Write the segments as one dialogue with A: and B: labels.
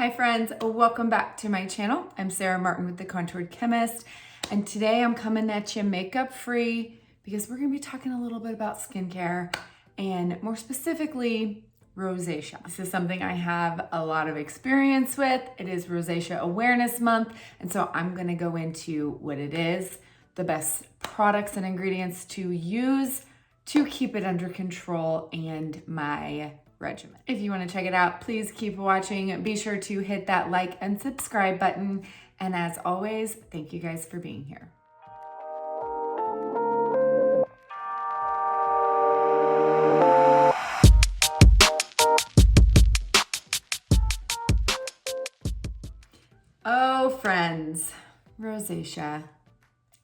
A: Hi friends, welcome back to my channel. I'm Sarah Martin with The Contoured Chemist, and today I'm coming at you makeup free because we're gonna be talking a little bit about skincare and more specifically, rosacea. This is something I have a lot of experience with. It is Rosacea Awareness Month, and so I'm gonna go into what it is, the best products and ingredients to use to keep it under control, and my regimen. If you want to check it out, please keep watching. Be sure to hit that like and subscribe button. And as always, thank you guys for being here. Oh, friends, rosacea.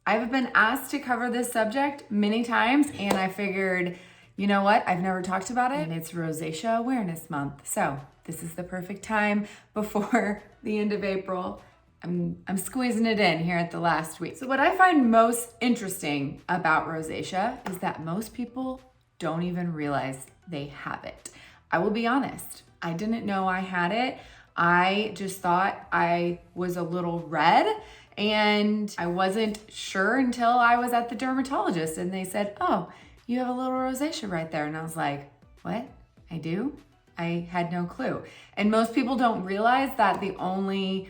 A: I've been asked to cover this subject many times, and I figured, you know what? I've never talked about it, and it's Rosacea Awareness Month. So this is the perfect time before the end of April. I'm squeezing it in here at the last week. So what I find most interesting about rosacea is that most people don't even realize they have it. I will be honest, I didn't know I had it. I just thought I was a little red, and I wasn't sure until I was at the dermatologist and they said, oh, you have a little rosacea right there. And I was like, what? I do? I had no clue. And most people don't realize that the only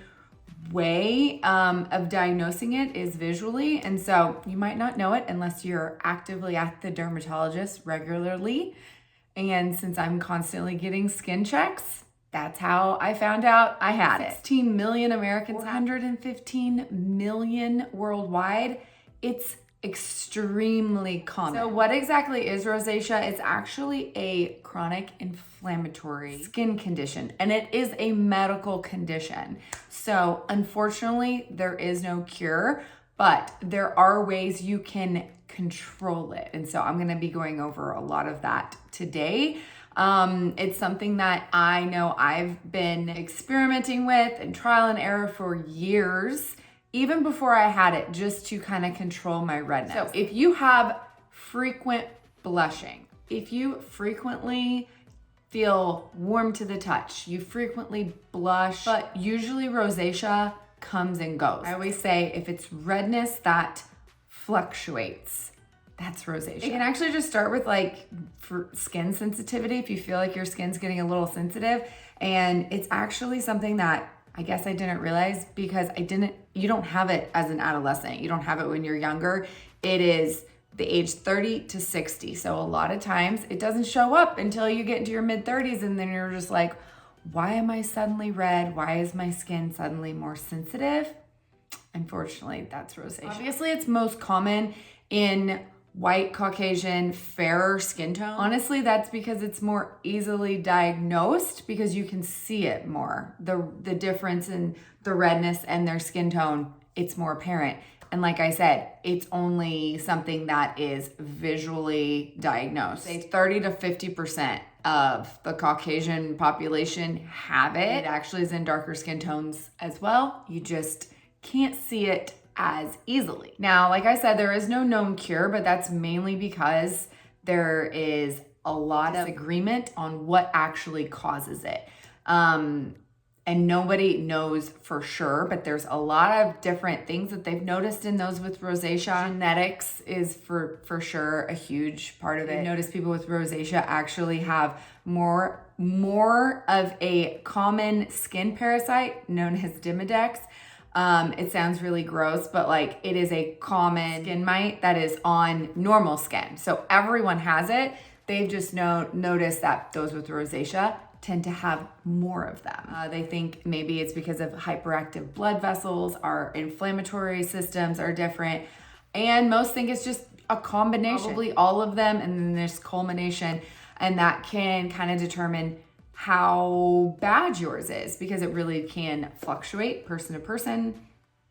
A: way of diagnosing it is visually. And so you might not know it unless you're actively at the dermatologist regularly. And since I'm constantly getting skin checks, that's how I found out I had it. 16 million Americans, 115 million worldwide. It's extremely common. So what exactly is rosacea? It's actually a chronic inflammatory skin condition, and it is a medical condition. So unfortunately, there is no cure, but there are ways you can control it. And so I'm gonna be going over a lot of that today. It's something that I know I've been experimenting with and trial and error for years, even before I had it, just to kind of control my redness. So if you have frequent blushing, if you frequently feel warm to the touch, you frequently blush, but usually rosacea comes and goes. I always say if it's redness that fluctuates, that's rosacea. It can actually just start with like for skin sensitivity, if you feel like your skin's getting a little sensitive, and it's actually something that I guess I didn't realize because you don't have it as an adolescent. You don't have it when you're younger. It is the age 30 to 60. So a lot of times it doesn't show up until you get into your mid 30s, and then you're just like, why am I suddenly red? Why is my skin suddenly more sensitive? Unfortunately, that's rosacea. Obviously, it's most common in white, Caucasian, fairer skin tone. Honestly, that's because it's more easily diagnosed because you can see it more. The difference in the redness and their skin tone, it's more apparent. And like I said, it's only something that is visually diagnosed. Say 30 to 50% of the Caucasian population have it. It actually is in darker skin tones as well. You just can't see it as easily. Now, like I said, there is no known cure, but that's mainly because there is a lot of agreement on what actually causes it. And nobody knows for sure, but there's a lot of different things that they've noticed in those with rosacea. Genetics is for sure a huge part of it. I've noticed people with rosacea actually have more of a common skin parasite known as Demodex. It sounds really gross, but like it is a common skin mite that is on normal skin. So everyone has it. They've just noticed that those with rosacea tend to have more of them. They think maybe it's because of hyperactive blood vessels, our inflammatory systems are different, and most think it's just a combination. Probably all of them, and then there's culmination, and that can kind of determine how bad yours is, because it really can fluctuate person to person,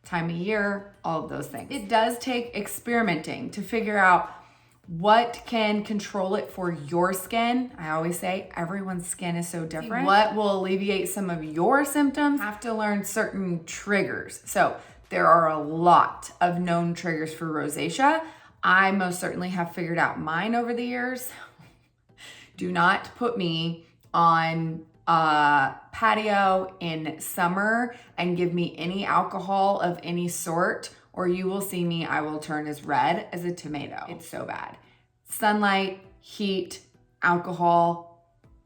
A: time of year, all of those things. It does take experimenting to figure out what can control it for your skin. I always say everyone's skin is so different. What will alleviate some of your symptoms? You have to learn certain triggers. So there are a lot of known triggers for rosacea. I most certainly have figured out mine over the years. Do not put me on patio in summer and give me any alcohol of any sort, or you will see me, I will turn as red as a tomato. It's so bad. Sunlight, heat, alcohol.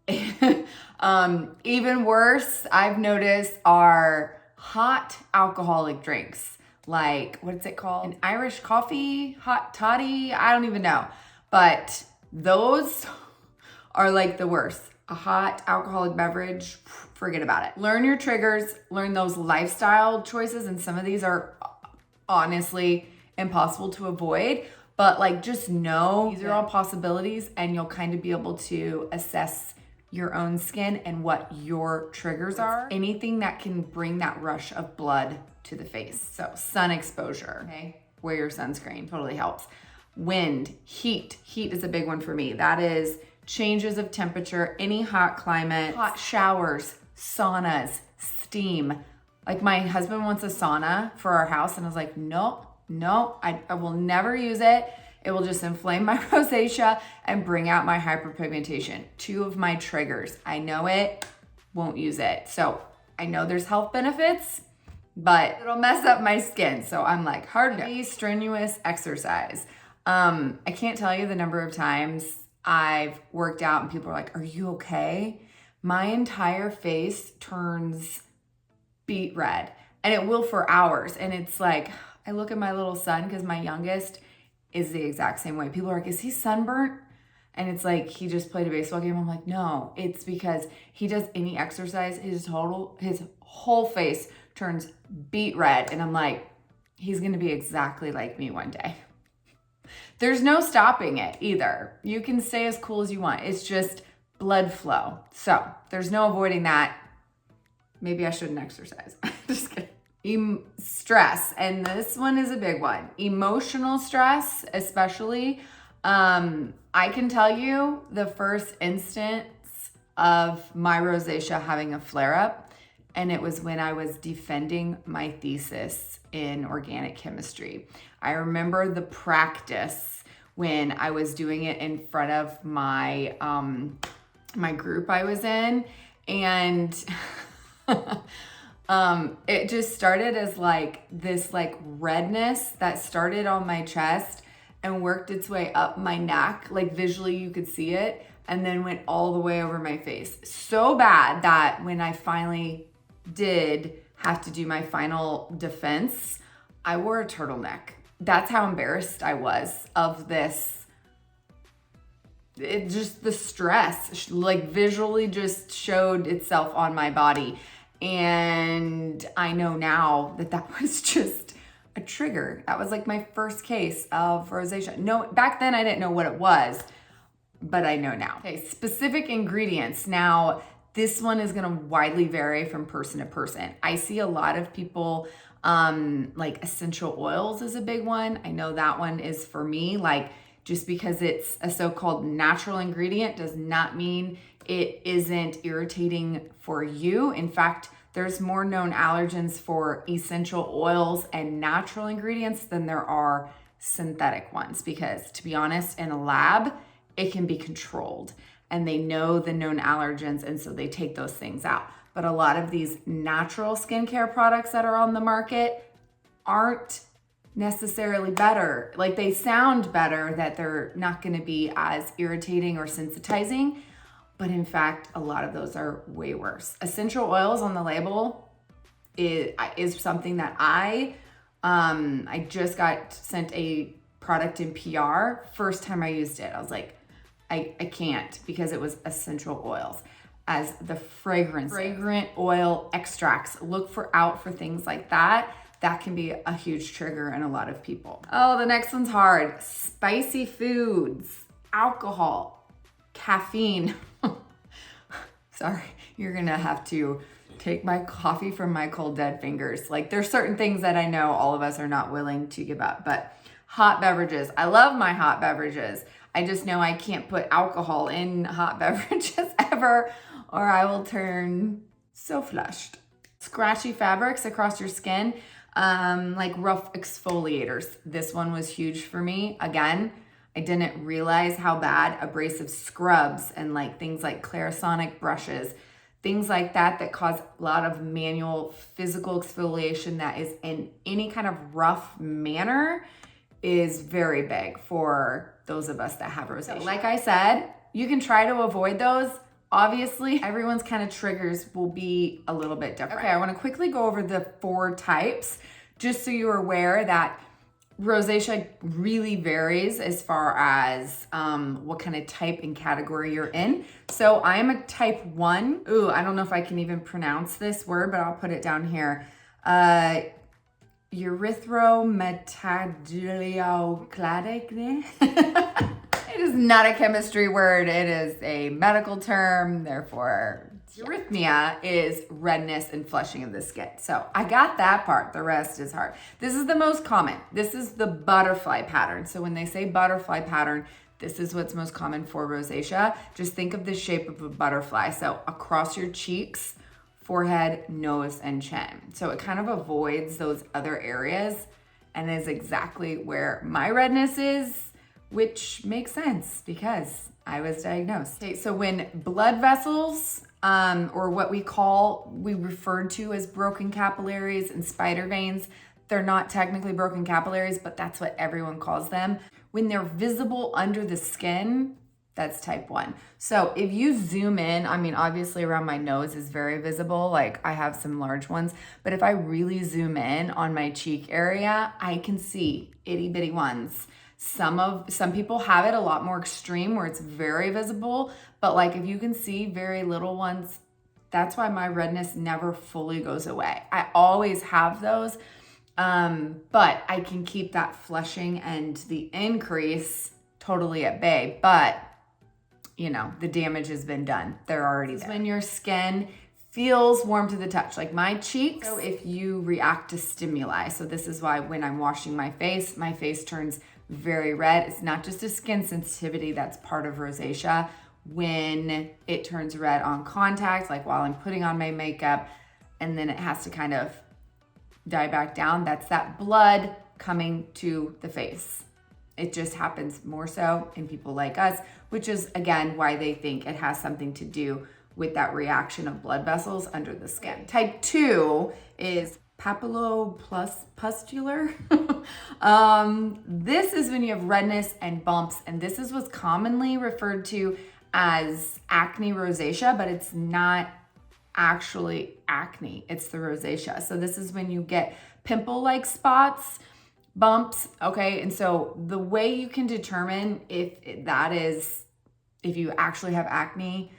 A: Even worse, I've noticed, are hot alcoholic drinks. Like, what's it called? An Irish coffee, hot toddy? I don't even know. But those are like the worst. A hot alcoholic beverage, forget about it. Learn your triggers, learn those lifestyle choices, and some of these are honestly impossible to avoid, but like just know these are all possibilities, and you'll kind of be able to assess your own skin and what your triggers are. Anything that can bring that rush of blood to the face. So sun exposure, okay? Wear your sunscreen, totally helps. Wind, heat. Heat is a big one for me. That is changes of temperature, any hot climate, hot showers, saunas, steam. Like my husband wants a sauna for our house, and I was like, no, I will never use it. It will just inflame my rosacea and bring out my hyperpigmentation. Two of my triggers. I know it, won't use it. So I know there's health benefits, but it'll mess up my skin. So I'm like, hard no. Strenuous exercise. I can't tell you the number of times I've worked out and people are like, are you okay? My entire face turns beet red, and it will for hours. And it's like, I look at my little son, because my youngest is the exact same way. People are like, is he sunburnt? And it's like, he just played a baseball game. I'm like, no, it's because he does any exercise, his whole face turns beet red. And I'm like, he's gonna be exactly like me one day. There's no stopping it either. You can stay as cool as you want. It's just blood flow. So there's no avoiding that. Maybe I shouldn't exercise. Just kidding. Stress, and this one is a big one. Emotional stress, especially. I can tell you the first instance of my rosacea having a flare-up, and it was when I was defending my thesis in organic chemistry. I remember the practice when I was doing it in front of my my group I was in, and it just started as like this like redness that started on my chest and worked its way up my neck. Like visually you could see it, and then went all the way over my face. So bad that when I finally did have to do my final defense, I wore a turtleneck. That's how embarrassed I was of this. It just, the stress like visually just showed itself on my body. And I know now that that was just a trigger. That was like my first case of rosacea. No, back then I didn't know what it was, but I know now. Okay, specific ingredients. Now, this one is gonna widely vary from person to person. I see a lot of people, like essential oils is a big one. I know that one is for me. Like, just because it's a so-called natural ingredient does not mean it isn't irritating for you. In fact, there's more known allergens for essential oils and natural ingredients than there are synthetic ones, because to be honest, in a lab, it can be controlled and they know the known allergens, and so they take those things out. But a lot of these natural skincare products that are on the market aren't necessarily better. Like, they sound better, that they're not gonna be as irritating or sensitizing, but in fact, a lot of those are way worse. Essential oils on the label is something that I just got sent a product in PR. First time I used it, I was like, I can't, because it was essential oils. As the fragrant oil extracts, look out for things like that. That can be a huge trigger in a lot of people. Oh, the next one's hard. Spicy foods, alcohol, caffeine. Sorry, you're gonna have to take my coffee from my cold dead fingers. Like, there's certain things that I know all of us are not willing to give up, but hot beverages. I love my hot beverages. I just know I can't put alcohol in hot beverages ever, or I will turn so flushed. Scratchy fabrics across your skin, like rough exfoliators. This one was huge for me. Again, I didn't realize how bad abrasive scrubs and like things like Clarisonic brushes, things like that that cause a lot of manual physical exfoliation that is in any kind of rough manner is very big for those of us that have rosacea. Like I said, you can try to avoid those. Obviously, everyone's kind of triggers will be a little bit different. Okay, I want to quickly go over the 4 types just so you're aware that rosacea really varies as far as what kind of type and category you're in. So I am a type 1. Ooh, I don't know if I can even pronounce this word, but I'll put it down here. Erythrometaboliocladic. It is not a chemistry word. It is a medical term. Therefore, erythema is redness and flushing of the skin. So I got that part. The rest is hard. This is the most common. This is the butterfly pattern. So when they say butterfly pattern, this is what's most common for rosacea. Just think of the shape of a butterfly. So across your cheeks, forehead, nose, and chin. So it kind of avoids those other areas and is exactly where my redness is, which makes sense because I was diagnosed. Okay, so when blood vessels, or what we referred to as broken capillaries and spider veins, they're not technically broken capillaries, but that's what everyone calls them. When they're visible under the skin, that's type 1. So if you zoom in, I mean, obviously around my nose is very visible. Like I have some large ones, but if I really zoom in on my cheek area, I can see itty bitty ones. Some people have it a lot more extreme where it's very visible, but like if you can see very little ones, that's why my redness never fully goes away. I always have those, but I can keep that flushing and the increase totally at bay, but you know, the damage has been done. They're already there. When your skin feels warm to the touch, like my cheeks, so if you react to stimuli. So this is why when I'm washing my face turns very red. It's not just a skin sensitivity that's part of rosacea. When it turns red on contact, like while I'm putting on my makeup, and then it has to kind of die back down, that's that blood coming to the face. It just happens more so in people like us, which is again why they think it has something to do with that reaction of blood vessels under the skin. Type 2 is papillopustular. This is when you have redness and bumps, and this is what's commonly referred to as acne rosacea, but it's not actually acne, it's the rosacea. So this is when you get pimple-like spots, bumps, okay? And so the way you can determine if you actually have acne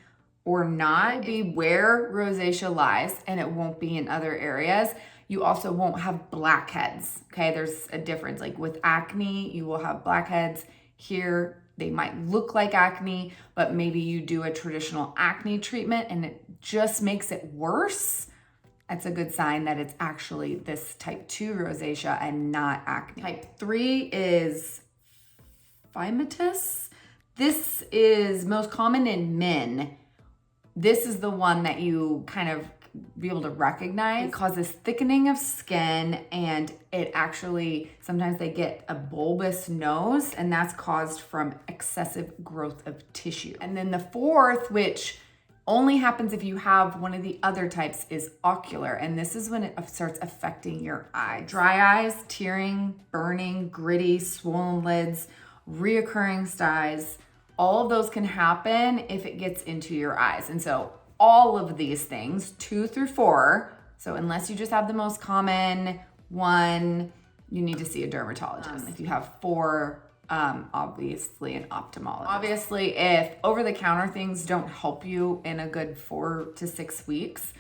A: or not will be where rosacea lies, and it won't be in other areas. You also won't have blackheads, okay? There's a difference. Like with acne, you will have blackheads. Here, they might look like acne, but maybe you do a traditional acne treatment and it just makes it worse. That's a good sign that it's actually this type 2 rosacea and not acne. Type 3 is phymatous. This is most common in men. This is the one that you kind of be able to recognize. It causes thickening of skin, and it actually, sometimes they get a bulbous nose, and that's caused from excessive growth of tissue. And then the 4th, which only happens if you have one of the other types, is ocular, and this is when it starts affecting your eye. Dry eyes, tearing, burning, gritty, swollen lids, reoccurring styes, all of those can happen if it gets into your eyes. And so all of these things, 2 through 4, so unless you just have the most common one, you need to see a dermatologist. If you have 4, obviously an ophthalmologist. Obviously, if over-the-counter things don't help you in a good 4 to 6 weeks,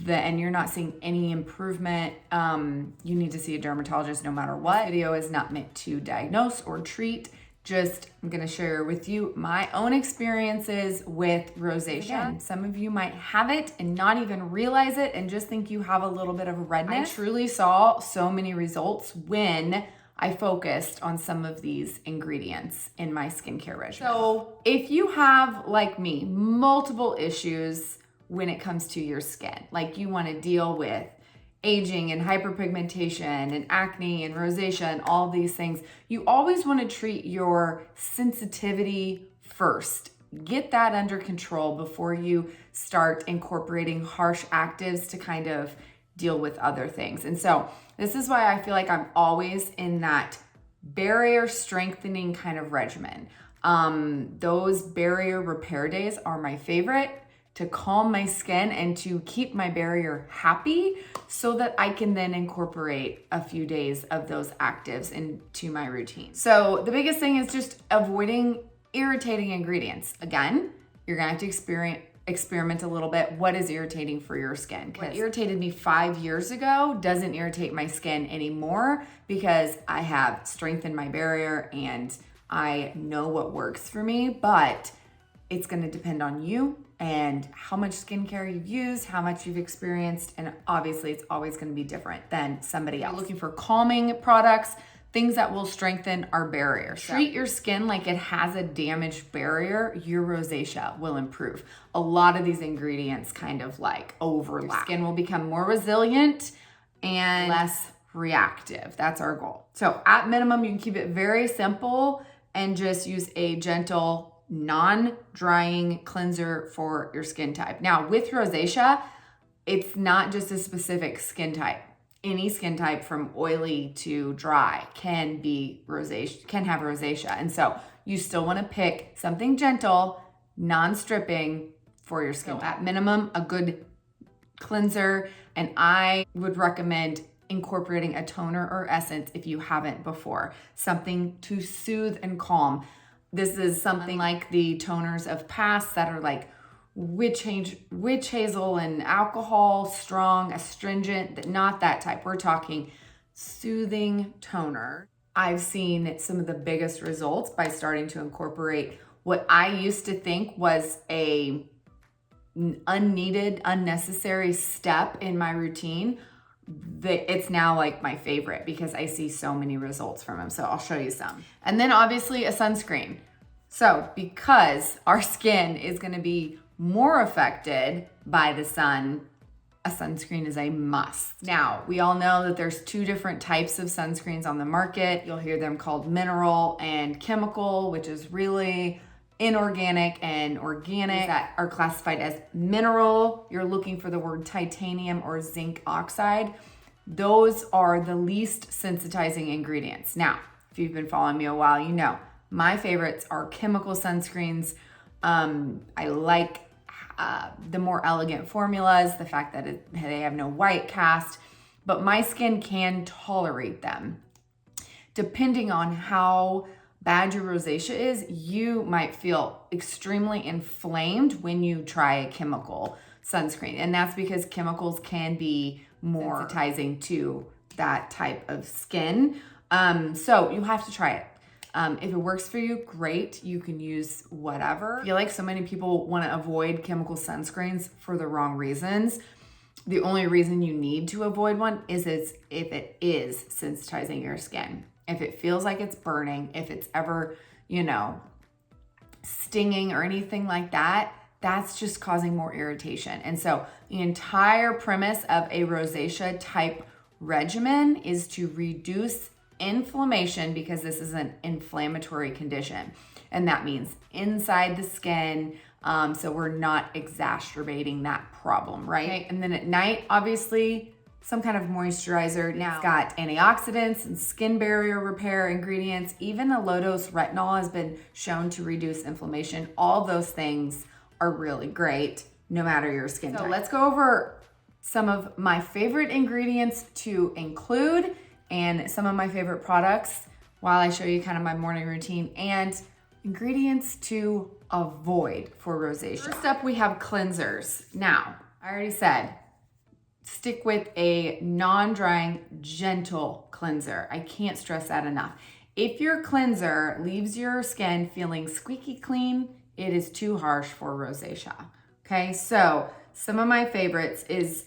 A: and you're not seeing any improvement, you need to see a dermatologist no matter what. This video is not meant to diagnose or treat. Just, I'm gonna share with you my own experiences with rosacea. Again, some of you might have it and not even realize it and just think you have a little bit of redness. I truly saw so many results when I focused on some of these ingredients in my skincare regimen. So if you have, like me, multiple issues when it comes to your skin, like you wanna deal with aging and hyperpigmentation and acne and rosacea and all these things, you always want to treat your sensitivity first get that under control before you start incorporating harsh actives to kind of deal with other things. And so this is why I feel like I'm always in that barrier strengthening kind of regimen. Those barrier repair days are my favorite, to calm my skin and to keep my barrier happy so that I can then incorporate a few days of those actives into my routine. So the biggest thing is just avoiding irritating ingredients. Again, you're gonna have to experiment a little bit. What is irritating for your skin? What irritated me 5 years ago doesn't irritate my skin anymore because I have strengthened my barrier and I know what works for me, but it's gonna depend on you and how much skincare you've used, how much you've experienced, and obviously it's always gonna be different than somebody else. Looking for calming products, things that will strengthen our barrier. Treat your skin like it has a damaged barrier, your rosacea will improve. A lot of these ingredients kind of like overlap. Your skin will become more resilient and less reactive. That's our goal. So at minimum, you can keep it very simple and just use a gentle, non-drying cleanser for your skin type. Now with rosacea, it's not just a specific skin type. Any skin type from oily to dry can have rosacea. And so you still want to pick something gentle, non-stripping for your skin. So at minimum, a good cleanser, and I would recommend incorporating a toner or essence if you haven't before. Something to soothe and calm. This is something like the toners of past that are like witch hazel and alcohol, strong, astringent, not that type. We're talking soothing toner. I've seen some of the biggest results by starting to incorporate what I used to think was a unneeded, unnecessary step in my routine. It's now like my favorite because I see so many results from them. So I'll show you some. And then obviously a sunscreen. So because our skin is going to be more affected by the sun, a sunscreen is a must. Now, we all know that there's two different types of sunscreens on the market. You'll hear them called mineral and chemical, which is really inorganic and organic that are classified as mineral. You're looking for the word titanium or zinc oxide. Those are the least sensitizing ingredients. Now, if you've been following me a while, you know my favorites are chemical sunscreens. I like the more elegant formulas, the fact that they have no white cast, but my skin can tolerate them. Depending on how bad your rosacea is, you might feel extremely inflamed when you try a chemical sunscreen. And that's because chemicals can be more sensitizing to that type of skin. So you have to try it. If it works for you, great. You can use whatever. I feel like so many people want to avoid chemical sunscreens for the wrong reasons. The only reason you need to avoid one is if it is sensitizing your skin. If it feels like it's burning, if it's ever, stinging or anything like that, that's just causing more irritation. And so the entire premise of a rosacea type regimen is to reduce inflammation, because this is an inflammatory condition, and that means inside the skin, so we're not exacerbating that problem, right? Okay. And then at night, obviously, some kind of moisturizer. Now it's got antioxidants and skin barrier repair ingredients. Even a low-dose retinol has been shown to reduce inflammation. All those things are really great no matter your skin type. So let's go over some of my favorite ingredients to include and some of my favorite products while I show you kind of my morning routine and ingredients to avoid for rosacea. First up, we have cleansers. Now, I already said, stick with a non-drying, gentle cleanser. I can't stress that enough. If your cleanser leaves your skin feeling squeaky clean, it is too harsh for rosacea. Okay, so some of my favorites is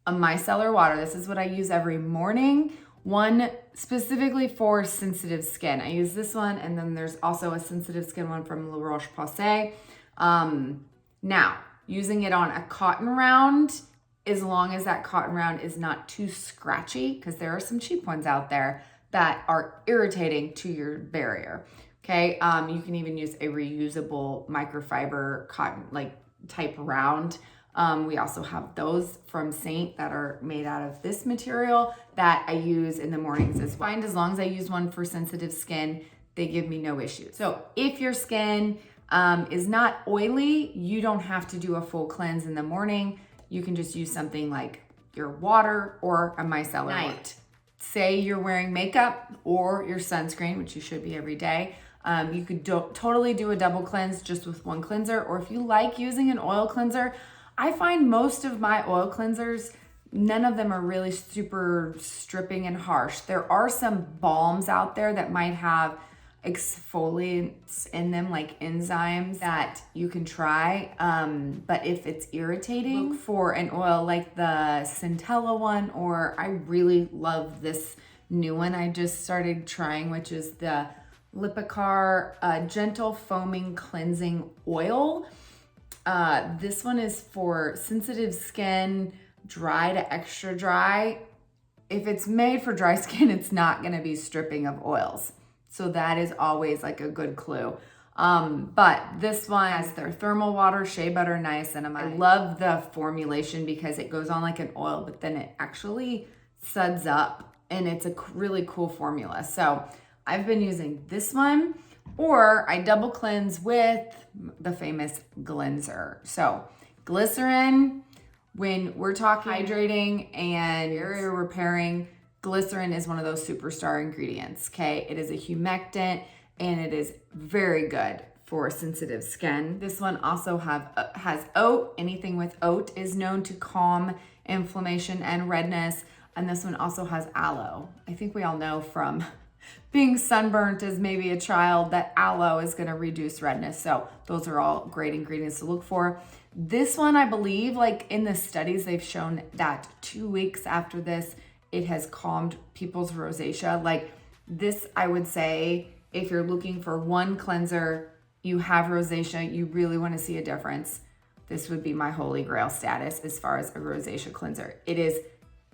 A: a micellar water. This is what I use every morning. One specifically for sensitive skin. I use this one, and then there's also a sensitive skin one from La Roche-Posay. Now, using it on a cotton round, as long as that cotton round is not too scratchy, because there are some cheap ones out there that are irritating to your barrier. Okay, you can even use a reusable microfiber cotton, like type round. We also have those from Seint that are made out of this material that I use in the mornings as well. As long as I use one for sensitive skin, they give me no issues. So if your skin is not oily, you don't have to do a full cleanse in the morning. You can just use something like your water or a micellar water. Say you're wearing makeup or your sunscreen, which you should be every day. You could totally do a double cleanse just with one cleanser, or if you like using an oil cleanser, I find most of my oil cleansers, none of them are really super stripping and harsh. There are some balms out there that might have exfoliants in them, like enzymes that you can try. But if it's irritating, look for an oil like the Centella one, or I really love this new one I just started trying, which is the Lipicar Gentle Foaming Cleansing Oil. This one is for sensitive skin, dry to extra dry. If it's made for dry skin, it's not gonna be stripping of oils. So that is always like a good clue. But this one has their thermal water, shea butter, niacinamide. I love the formulation because it goes on like an oil, but then it actually suds up, and it's a really cool formula. So I've been using this one, or I double cleanse with the famous Glenser. So glycerin, when we're talking hydrating and barrier repairing, glycerin is one of those superstar ingredients, okay? It is a humectant and it is very good for sensitive skin. This one also has oat. Anything with oat is known to calm inflammation and redness. And this one also has aloe. I think we all know from being sunburnt as maybe a child that aloe is gonna reduce redness. So those are all great ingredients to look for. This one, I believe, like in the studies, they've shown that 2 weeks after this, it has calmed people's rosacea. Like this, I would say, if you're looking for one cleanser, you have rosacea, you really wanna see a difference, this would be my holy grail status as far as a rosacea cleanser. It is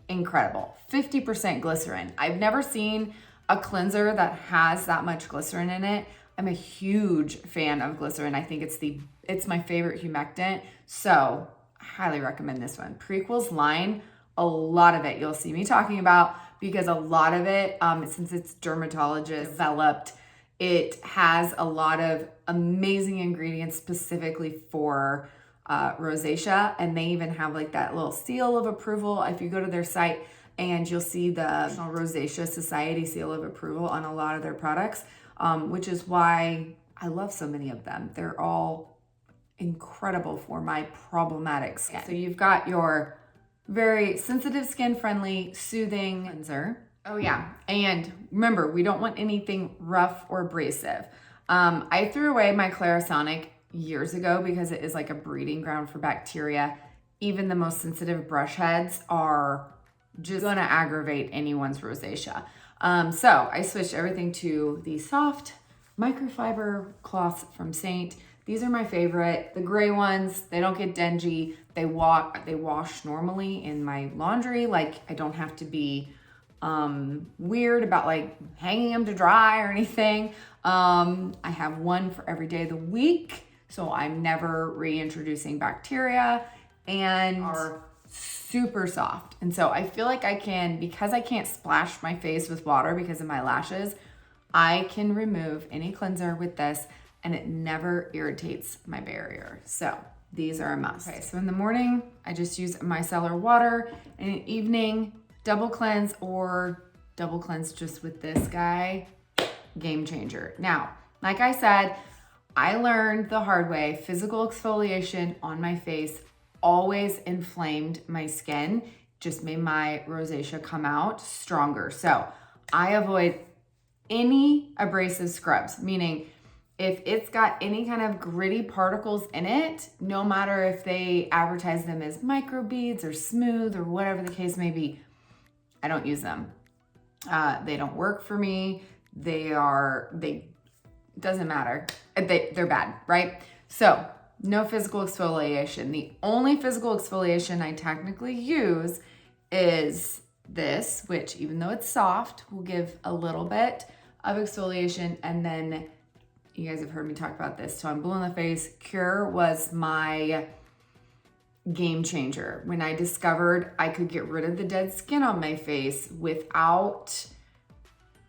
A: incredible. 50% glycerin. I've never seen a cleanser that has that much glycerin in it. I'm a huge fan of glycerin. I think it's my favorite humectant. So I highly recommend this one. Prequel's line, a lot of it you'll see me talking about, because a lot of it, since it's dermatologist developed, it has a lot of amazing ingredients specifically for rosacea. And they even have like that little seal of approval. If you go to their site, and you'll see the National Rosacea Society seal of approval on a lot of their products, which is why I love so many of them. They're all incredible for my problematic skin. So you've got your very sensitive, skin-friendly, soothing cleanser. Oh yeah, and remember, we don't want anything rough or abrasive. I threw away my Clarisonic years ago because it is like a breeding ground for bacteria. Even the most sensitive brush heads are just gonna aggravate anyone's rosacea. So I switched everything to the soft microfiber cloths from Seint. These are my favorite. The gray ones, they don't get dingy. They wash normally in my laundry. Like I don't have to be weird about like hanging them to dry or anything. I have one for every day of the week, so I'm never reintroducing bacteria, and are super soft. And so I feel like I can, because I can't splash my face with water because of my lashes, I can remove any cleanser with this and it never irritates my barrier. So these are a must. Okay, so in the morning, I just use micellar water, and in the evening, double cleanse or double cleanse just with this guy, game changer. Now, like I said, I learned the hard way, physical exfoliation on my face always inflamed my skin, just made my rosacea come out stronger. So I avoid any abrasive scrubs, meaning if it's got any kind of gritty particles in it, no matter if they advertise them as microbeads or smooth or whatever the case may be, I don't use them. They don't work for me. Doesn't matter. They're bad, right? So no physical exfoliation. The only physical exfoliation I technically use is this, which even though it's soft, will give a little bit of exfoliation, and then You guys have heard me talk about this. So on Blue in the Face, Cure was my game changer. When I discovered I could get rid of the dead skin on my face without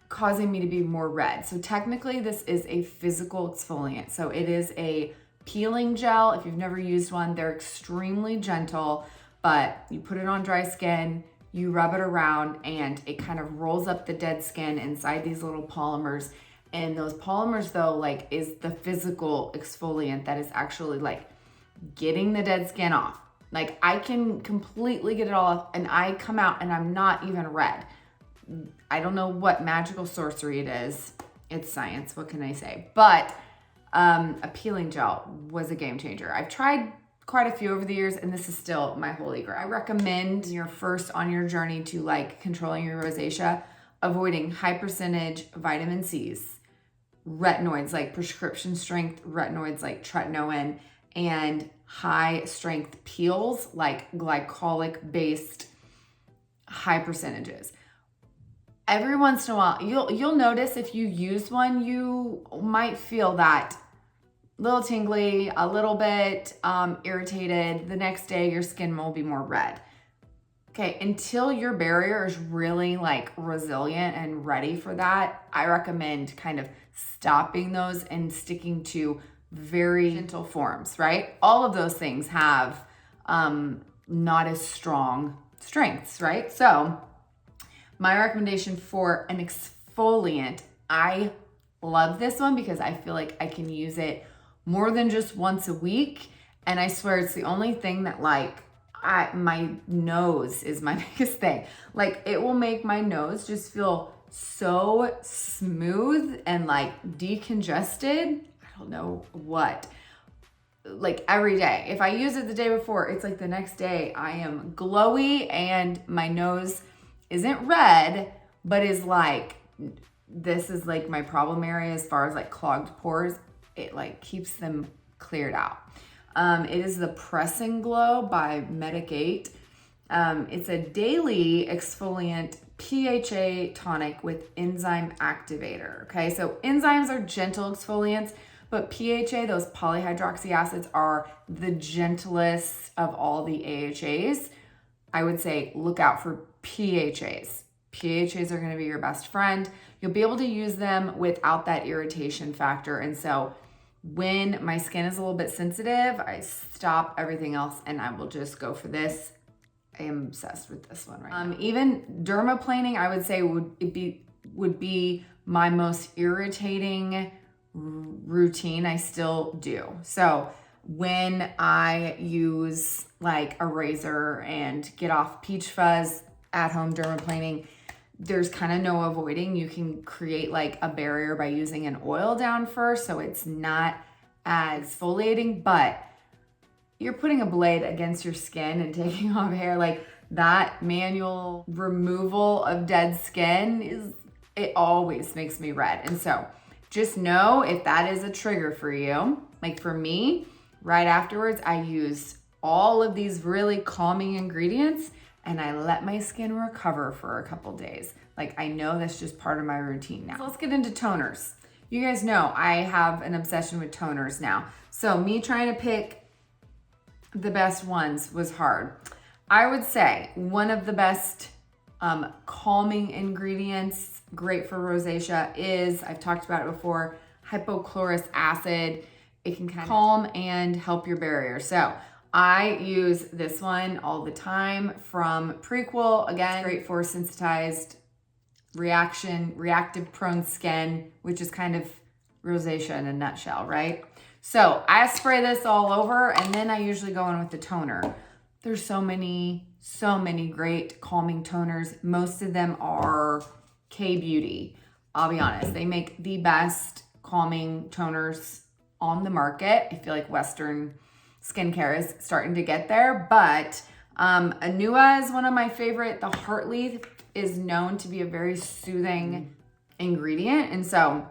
A: causing me to be more red. So technically this is a physical exfoliant. So it is a peeling gel. If you've never used one, they're extremely gentle, but you put it on dry skin, you rub it around, and it kind of rolls up the dead skin inside these little polymers. And those polymers though, like, is the physical exfoliant that is actually like getting the dead skin off. Like, I can completely get it all off and I come out and I'm not even red. I don't know what magical sorcery it is. It's science, what can I say? But a peeling gel was a game changer. I've tried quite a few over the years and this is still my holy grail. I recommend you're first on your journey to like controlling your rosacea, avoiding high percentage vitamin C's, retinoids like prescription strength retinoids like tretinoin, and high strength peels like glycolic based high percentages. Every once in a while, you'll notice if you use one, you might feel that little tingly, a little bit irritated. The next day, your skin will be more red. Okay, until your barrier is really like resilient and ready for that, I recommend kind of stopping those and sticking to very gentle forms, right? All of those things have not as strong strengths, right? So my recommendation for an exfoliant, I love this one because I feel like I can use it more than just once a week. And I swear it's the only thing that like, my nose is my biggest thing. Like, it will make my nose just feel so smooth and like decongested. I don't know what. Like every day. If I use it the day before, it's like the next day I am glowy and my nose isn't red, but is like, this is like my problem area as far as like clogged pores. It like keeps them cleared out. It is the Press and Glow by Medic 8. It's a daily exfoliant PHA tonic with enzyme activator. Okay, so enzymes are gentle exfoliants, but PHA, those polyhydroxy acids, are the gentlest of all the AHAs. I would say look out for PHAs. PHAs are going to be your best friend. You'll be able to use them without that irritation factor. And so when my skin is a little bit sensitive, I stop everything else and I will just go for this. I am obsessed with this one right now. Even dermaplaning, I would say would be my most irritating routine. I still do. So when I use like a razor and get off peach fuzz at home dermaplaning, there's kind of no avoiding. You can create like a barrier by using an oil down first, so it's not as exfoliating, but you're putting a blade against your skin and taking off hair. Like, that manual removal of dead skin it always makes me red. And so just know if that is a trigger for you. Like for me, right afterwards, I use all of these really calming ingredients and I let my skin recover for a couple days. Like, I know that's just part of my routine now. So let's get into toners. You guys know I have an obsession with toners now. So me trying to pick the best ones was hard. I would say one of the best calming ingredients, great for rosacea, is, I've talked about it before, hypochlorous acid. It can kind of calm and help your barrier. So I use this one all the time from Prequel. Again, great for sensitized, reactive prone skin, which is kind of rosacea in a nutshell, right? So I spray this all over and then I usually go in with the toner. There's so many great calming toners. Most of them are K-Beauty. I'll be honest, they make the best calming toners on the market. I feel like Western skincare is starting to get there, but Anua is one of my favorite. The heart leaf is known to be a very soothing ingredient, and so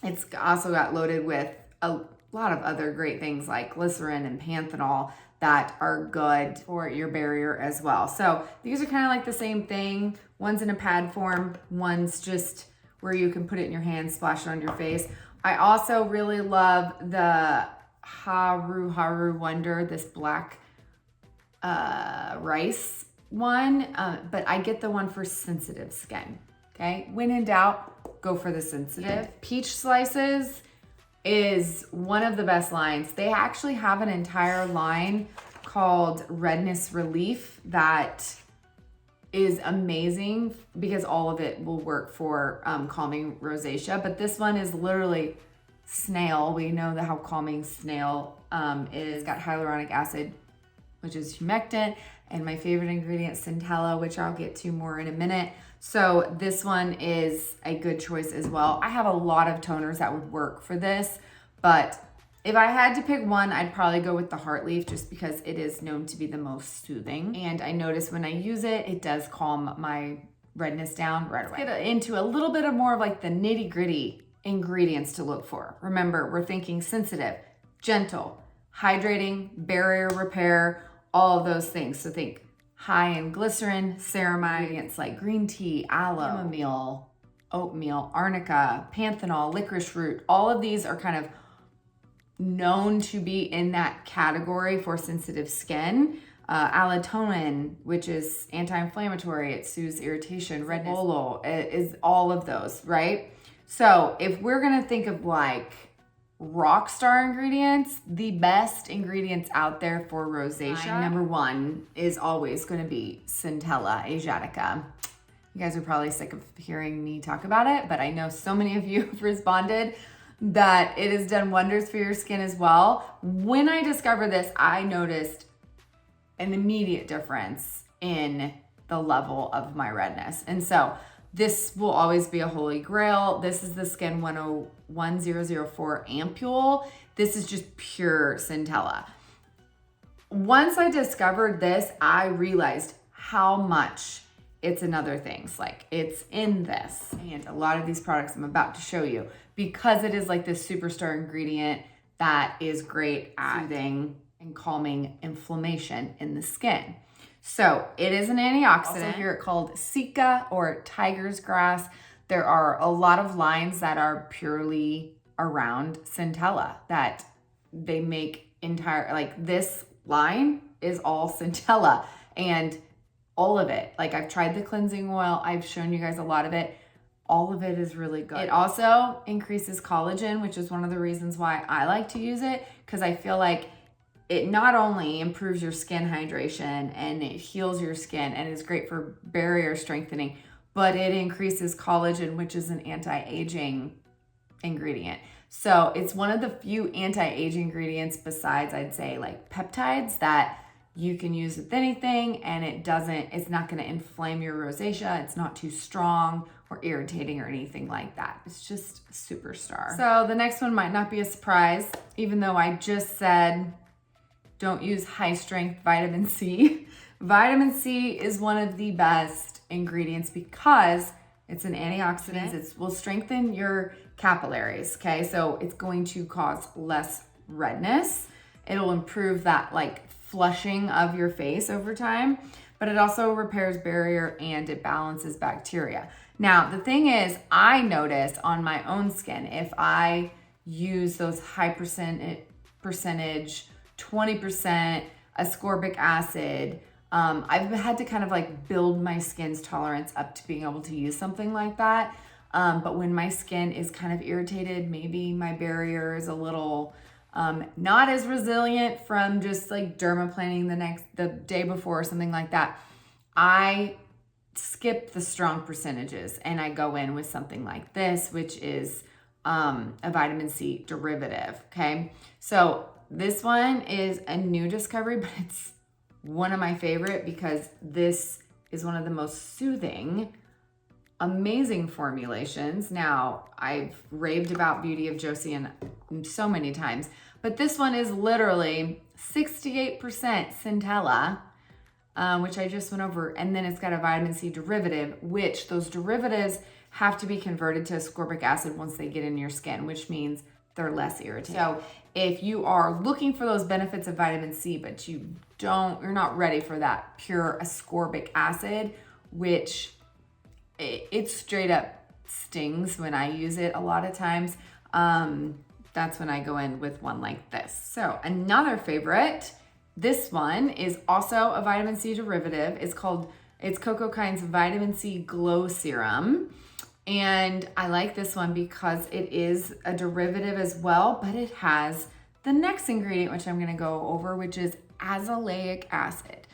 A: it's also got loaded with a lot of other great things like glycerin and panthenol that are good for your barrier as well. So these are kind of like the same thing. One's in a pad form, one's just where you can put it in your hand, splash it on your face. I also really love the Haru Wonder, this black rice one, but I get the one for sensitive skin, okay? When in doubt, go for the sensitive. Peach Slices is one of the best lines. They actually have an entire line called Redness Relief that is amazing because all of it will work for calming rosacea. But this one is literally snail. We know that how calming snail is. Got hyaluronic acid, which is humectant, and my favorite ingredient, centella, which I'll get to more in a minute. So this one is a good choice as well. I have a lot of toners that would work for this, but if I had to pick one, I'd probably go with the Heartleaf just because it is known to be the most soothing. And I notice when I use it, it does calm my redness down right away. Let's get into a little bit of more of like the nitty gritty ingredients to look for. Remember, we're thinking sensitive, gentle, hydrating, barrier repair, all of those things. So think high in glycerin, ceramide, ingredients like green tea, aloe, chamomile, oatmeal, arnica, panthenol, licorice root. All of these are kind of known to be in that category for sensitive skin. Allotonin, which is anti-inflammatory, it soothes irritation. Redness is all of those, right? So if we're gonna think of like rock star ingredients, the best ingredients out there for rosacea, number one is always gonna be Centella asiatica. You guys are probably sick of hearing me talk about it, but I know so many of you have responded that it has done wonders for your skin as well. When I discovered this, I noticed an immediate difference in the level of my redness. And so this will always be a holy grail. This is the Skin 1004 ampule. This is just pure centella. Once I discovered this, I realized how much it's in other things. Like it's in this and a lot of these products I'm about to show you, because it is like this superstar ingredient that is great at soothing and calming inflammation in the skin. So it is an antioxidant. Also hear it called Sika or tiger's grass. There are a lot of lines that are purely around centella that they make entire, like this line is all centella and all of it. Like I've tried the cleansing oil. I've shown you guys a lot of it. All of it is really good. It also increases collagen, which is one of the reasons why I like to use it, because I feel like it not only improves your skin hydration and it heals your skin and is great for barrier strengthening, but it increases collagen, which is an anti-aging ingredient. So it's one of the few anti-aging ingredients besides, I'd say, like peptides that you can use with anything and it's not gonna inflame your rosacea. It's not too strong or irritating or anything like that. It's just a superstar. So the next one might not be a surprise, even though I just said, don't use high strength vitamin C. Vitamin C is one of the best ingredients because it's an antioxidant. It will strengthen your capillaries, okay? So it's going to cause less redness. It'll improve that like flushing of your face over time, but it also repairs barrier and it balances bacteria. Now, the thing is, I notice on my own skin, if I use those high percentage 20% ascorbic acid, I've had to kind of like build my skin's tolerance up to being able to use something like that. But when my skin is kind of irritated, maybe my barrier is a little not as resilient from just like dermaplaning the day before or something like that, I skip the strong percentages and I go in with something like this, which is a vitamin C derivative, okay? So this one is a new discovery, but it's one of my favorite because this is one of the most soothing, amazing formulations. Now, I've raved about Beauty of Josie so many times, but this one is literally 68% centella, which I just went over, and then it's got a vitamin C derivative, which those derivatives have to be converted to ascorbic acid once they get in your skin, which means they're less irritating. So if you are looking for those benefits of vitamin C, but you're not ready for that pure ascorbic acid, which it straight up stings when I use it a lot of times. that's when I go in with one like this. So another favorite, this one is also a vitamin C derivative. It's Coco Kind's Vitamin C Glow Serum. And I like this one because it is a derivative as well, but it has the next ingredient, which I'm gonna go over, which is azelaic acid.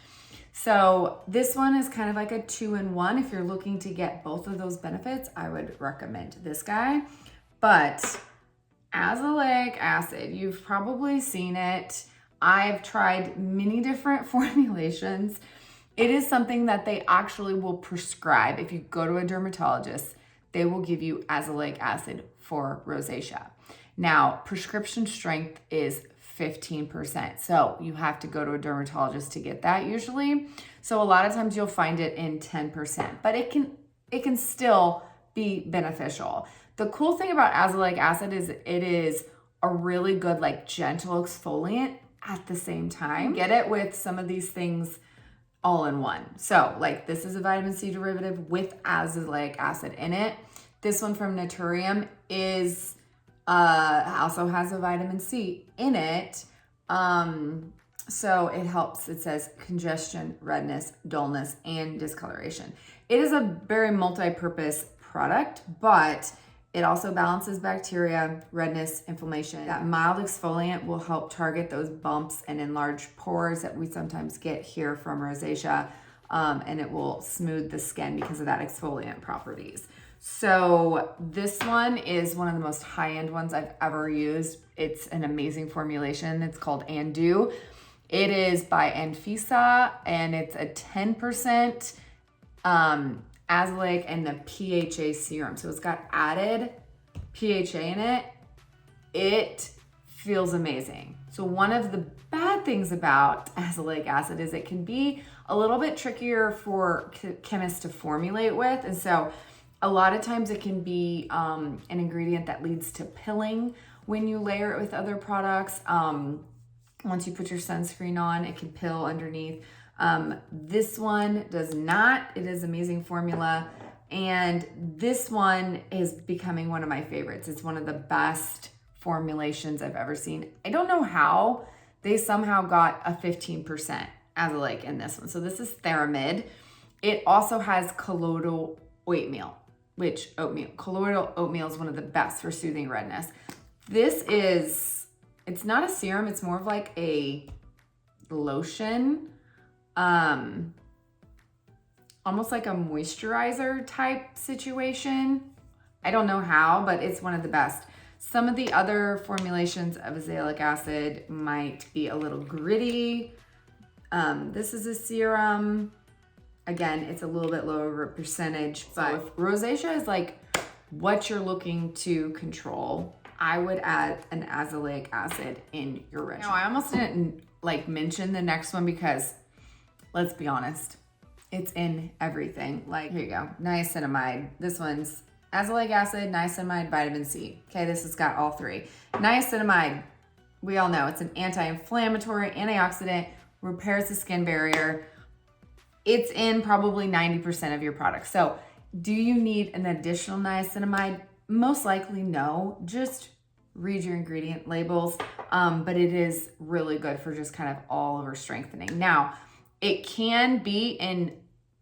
A: So this one is kind of like a 2-in-1. If you're looking to get both of those benefits, I would recommend this guy. But azelaic acid, you've probably seen it. I've tried many different formulations. It is something that they actually will prescribe. If you go to a dermatologist, they will give you azelaic acid for rosacea. Now, prescription strength is 15%. So you have to go to a dermatologist to get that usually. So a lot of times you'll find it in 10%, but it can still be beneficial. The cool thing about azelaic acid is it is a really good, like, gentle exfoliant at the same time. Get it with some of these things all in one. So like this is a vitamin C derivative with azelaic acid in it. This one from Naturium is also has a vitamin C in it. So it helps, it says congestion, redness, dullness, and discoloration. It is a very multi-purpose product, but it also balances bacteria, redness, inflammation. That mild exfoliant will help target those bumps and enlarged pores that we sometimes get here from rosacea, and it will smooth the skin because of that exfoliant properties. So this one is one of the most high-end ones I've ever used. It's an amazing formulation. It's called Andu. It is by Anfisa, and it's a 10% azelaic and the PHA serum. So it's got added PHA in it. It feels amazing. So one of the bad things about azelaic acid is it can be a little bit trickier for chemists to formulate with. And so a lot of times it can be an ingredient that leads to pilling when you layer it with other products. Once you put your sunscreen on, it can pill underneath. This one does not. It is amazing formula. And this one is becoming one of my favorites. It's one of the best formulations I've ever seen. I don't know how they somehow got a 15% azelaic in this one. So this is Theramid. It also has colloidal oatmeal, colloidal oatmeal is one of the best for soothing redness. It's not a serum. It's more of like a lotion. Almost like a moisturizer type situation. I don't know how, but it's one of the best. Some of the other formulations of azelaic acid might be a little gritty. This is a serum. Again, it's a little bit lower percentage, but if rosacea is like what you're looking to control, I would add an azelaic acid in your regimen. Now, I almost didn't like mention the next one because let's be honest, it's in everything. Like, here you go, niacinamide. This one's azelaic acid, niacinamide, vitamin C. Okay, this has got all three. Niacinamide, we all know it's an anti-inflammatory, antioxidant, repairs the skin barrier. It's in probably 90% of your products. So do you need an additional niacinamide? Most likely no, just read your ingredient labels. But it is really good for just kind of all over strengthening. Now, it can be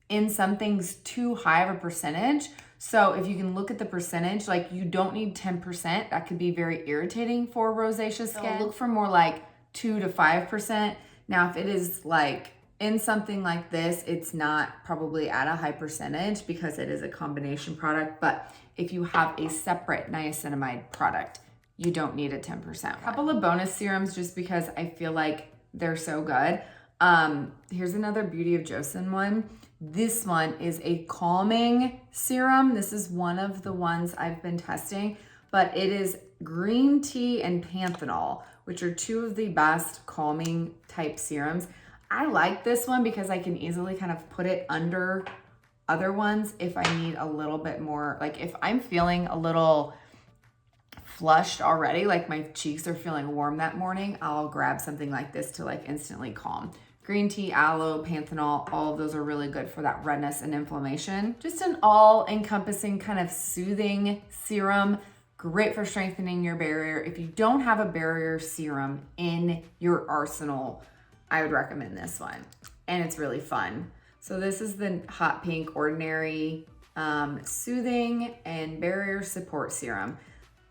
A: in some things too high of a percentage. So if you can look at the percentage, like you don't need 10%. That could be very irritating for rosacea skin. So look for more like 2 to 5%. Now, if it is like in something like this, it's not probably at a high percentage because it is a combination product. But if you have a separate niacinamide product, you don't need a 10%. A couple of bonus serums just because I feel like they're so good. Here's another Beauty of Joseon one. This one is a calming serum. This is one of the ones I've been testing, but it is green tea and panthenol, which are two of the best calming type serums. I like this one because I can easily kind of put it under other ones if I need a little bit more, like if I'm feeling a little flushed already, like my cheeks are feeling warm that morning, I'll grab something like this to like instantly calm. Green tea, aloe, panthenol, all of those are really good for that redness and inflammation. Just an all-encompassing kind of soothing serum great for strengthening your barrier. If you don't have a barrier serum in your arsenal, I would recommend this one. And it's really fun. So this is the Hot Pink Ordinary Soothing and Barrier Support Serum.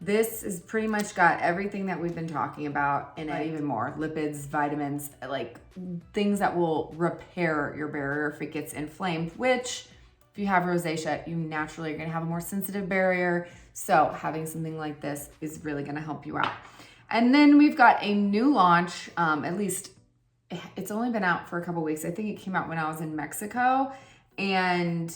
A: This is pretty much got everything that we've been talking about and even more. Lipids, vitamins, like things that will repair your barrier if it gets inflamed, which if you have rosacea, you naturally are gonna have a more sensitive barrier. So having something like this is really gonna help you out. And then we've got a new launch, at least it's only been out for a couple weeks. I think it came out when I was in Mexico, and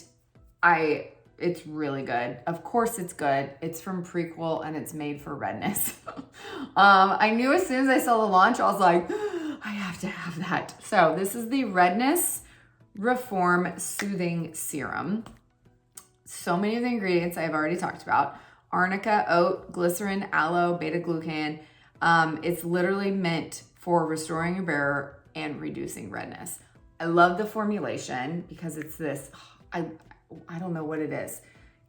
A: it's really good. Of course it's good. It's from Prequel and it's made for redness. I knew as soon as I saw the launch, I was like, I have to have that. So this is the Redness Reform Soothing Serum. So many of the ingredients I've already talked about. Arnica, oat, glycerin, aloe, beta-glucan. It's literally meant for restoring your barrier and reducing redness. I love the formulation because it's this, I don't know what it is.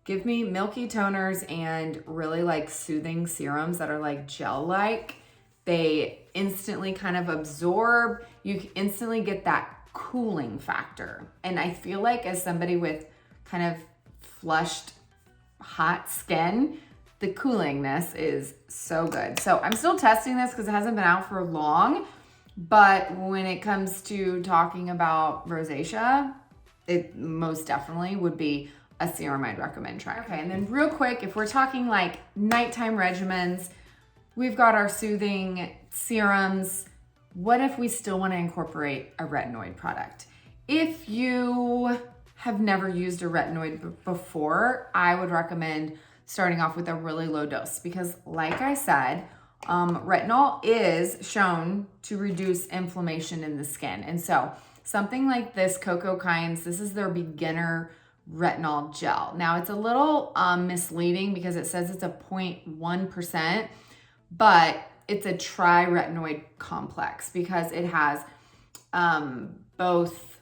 A: Give me milky toners and really like soothing serums that are like gel-like. They instantly kind of absorb. You instantly get that cooling factor. And I feel like as somebody with kind of flushed, hot skin, the coolingness is so good. So I'm still testing this because it hasn't been out for long. But when it comes to talking about rosacea, it most definitely would be a serum I'd recommend trying. Okay, and then real quick, if we're talking like nighttime regimens, we've got our soothing serums. What if we still want to incorporate a retinoid product? If you have never used a retinoid before, I would recommend starting off with a really low dose because like I said, retinol is shown to reduce inflammation in the skin. And so something like this, Cocoa Kinds, this is their beginner retinol gel. Now it's a little misleading because it says it's a 0.1%, but it's a tri-retinoid complex because it has both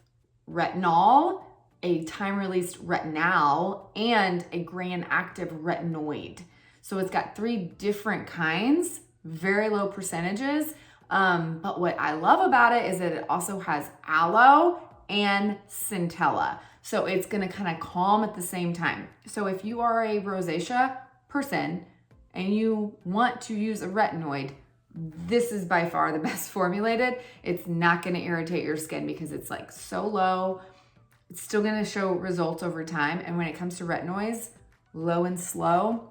A: retinol, a time-released retinal, and a gram-active retinoid. So it's got 3 different kinds, very low percentages. But what I love about it is that it also has aloe and centella. So it's gonna kind of calm at the same time. So if you are a rosacea person and you want to use a retinoid, this is by far the best formulated. It's not gonna irritate your skin because it's like so low. It's still gonna show results over time. And when it comes to retinoids, low and slow,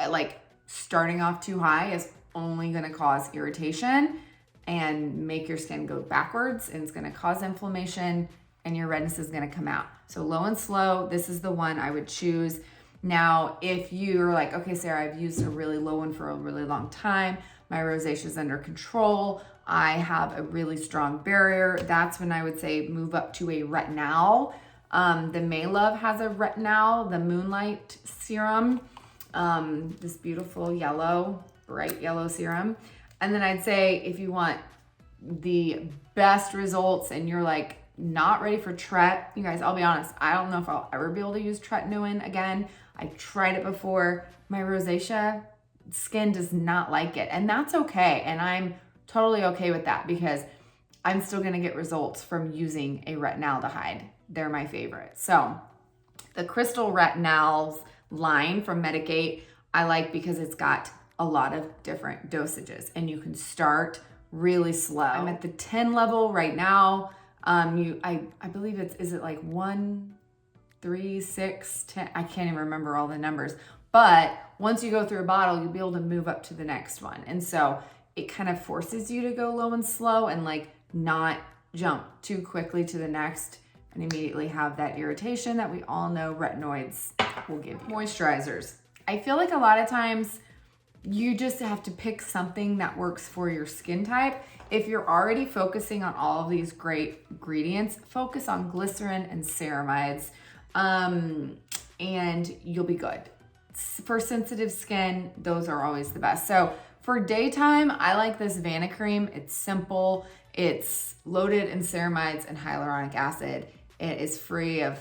A: like starting off too high is only gonna cause irritation and make your skin go backwards, and it's gonna cause inflammation and your redness is gonna come out. So low and slow, this is the one I would choose. Now, if you're like, okay, Sarah, I've used a really low one for a really long time, my rosacea is under control, I have a really strong barrier, that's when I would say move up to a retinal. The Maylove has a retinal, the Moonlight Serum, this beautiful yellow, bright yellow serum. And then I'd say if you want the best results and you're like not ready for tret, you guys, I'll be honest, I don't know if I'll ever be able to use tretinoin again. I tried it before. My rosacea skin does not like it, and that's okay. And I'm totally okay with that because I'm still gonna get results from using a retinaldehyde. They're my favorite. So the Crystal Retinals line from Medigate, I like because it's got a lot of different dosages and you can start really slow. I'm at the 10 level right now. I believe is it like 1, 3, 6, 10? I can't even remember all the numbers. But once you go through a bottle, you'll be able to move up to the next one. And so it kind of forces you to go low and slow and like not jump too quickly to the next and immediately have that irritation that we all know retinoids will give you. Moisturizers. I feel like a lot of times you just have to pick something that works for your skin type. If you're already focusing on all of these great ingredients, focus on glycerin and ceramides, and you'll be good. For sensitive skin, those are always the best. So for daytime, I like this Vanicream. It's simple. It's loaded in ceramides and hyaluronic acid. It is free of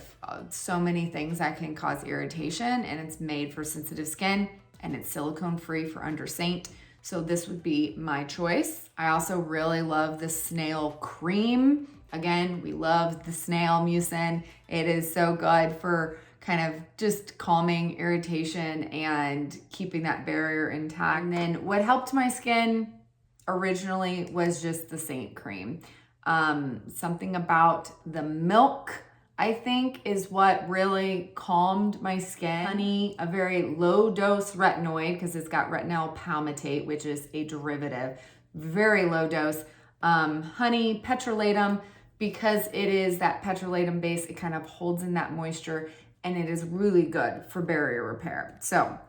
A: so many things that can cause irritation, and it's made for sensitive skin. and it's silicone free for under Seint. So this would be my choice. I also really love the snail cream. Again, we love the snail mucin. It is so good for kind of just calming irritation and keeping that barrier intact. And then what helped my skin originally was just the Seint cream. Something about the milk, I think, is what really calmed my skin. Honey, a very low dose retinoid, because it's got retinol palmitate, which is a derivative, very low dose. Honey, petrolatum, because it is that petrolatum base, it kind of holds in that moisture, and it is really good for barrier repair. So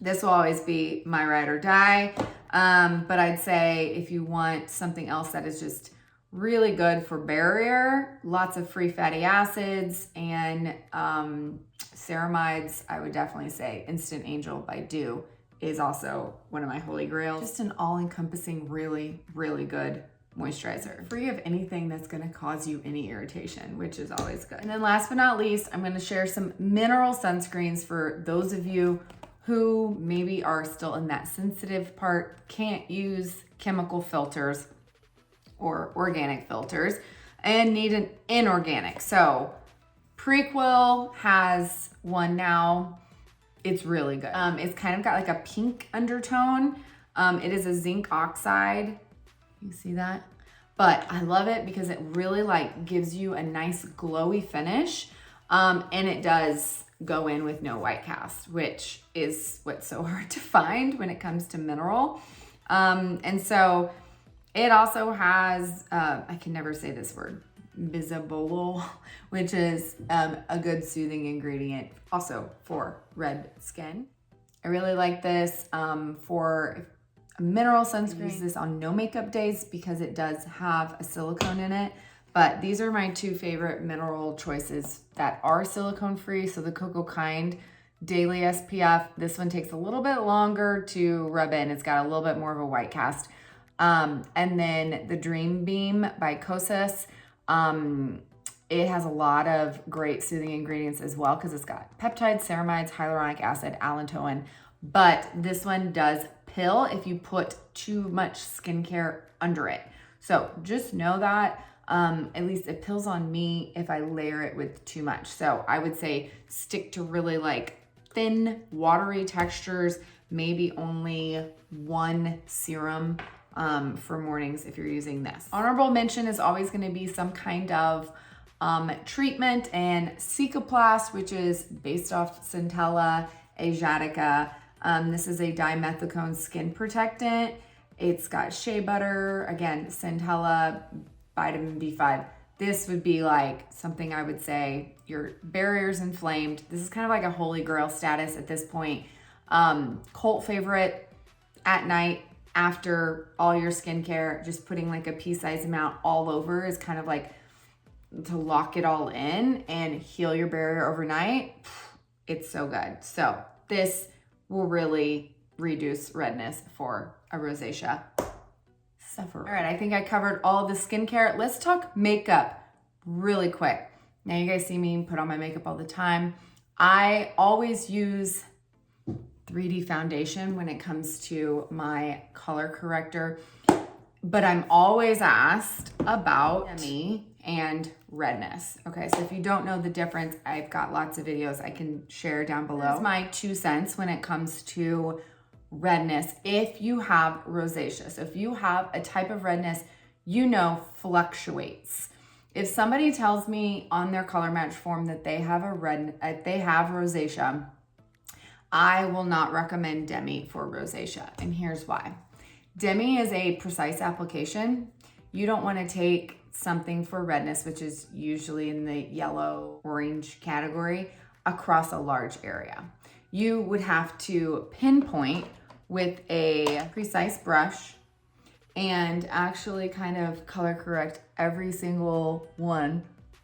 A: this will always be my ride or die. But I'd say if you want something else that is just really good for barrier, lots of free fatty acids and ceramides, I would definitely say Instant Angel by Dew is also one of my holy grails. Just an all-encompassing, really, really good moisturizer, free of anything that's going to cause you any irritation, which is always good. And then last but not least, I'm going to share some mineral sunscreens for those of you who maybe are still in that sensitive part, can't use chemical filters or organic filters, and need an inorganic. So Prequel has one now. It's really good. It's kind of got like a pink undertone. It is a zinc oxide. You see that? But I love it because it really like gives you a nice glowy finish. And it does go in with no white cast, which is what's so hard to find when it comes to mineral. And so it also has, I can never say this word, bisabolol, which is a good soothing ingredient also for red skin. I really like this for a mineral sunscreen. I use this on no makeup days because it does have a silicone in it. But these are my two favorite mineral choices that are silicone free. So the Cocoa Kind Daily SPF, this one takes a little bit longer to rub in. It's got a little bit more of a white cast. And then the Dream Beam by Kosas, it has a lot of great soothing ingredients as well because it's got peptides, ceramides, hyaluronic acid, allantoin. But this one does pill if you put too much skincare under it. So just know that. At least it pills on me if I layer it with too much. So I would say stick to really like thin, watery textures, maybe only one serum for mornings if you're using this. Honorable mention is always going to be some kind of treatment, and Cicaplast, which is based off Centella asiatica. This is a dimethicone skin protectant. It's got shea butter, again, Centella, vitamin B5. This would be like something I would say your barrier's inflamed. This is kind of like a holy grail status at this point. Cult favorite at night after all your skincare, just putting like a pea-sized amount all over is kind of like to lock it all in and heal your barrier overnight. It's so good. So this will really reduce redness for a rosacea sufferer. All right, I think I covered all the skincare. Let's talk makeup really quick. Now you guys see me put on my makeup all the time. I always use 3D foundation when it comes to my color corrector, but I'm always asked about Demi and redness. Okay, so if you don't know the difference, I've got lots of videos I can share down below. That's my 2 cents when it comes to redness if you have rosacea. So if you have a type of redness you know fluctuates. If somebody tells me on their color match form that they have rosacea, I will not recommend Demi for rosacea, and here's why. Demi is a precise application. You don't want to take something for redness, which is usually in the yellow orange category, across a large area. You would have to pinpoint with a precise brush and actually kind of color correct every single one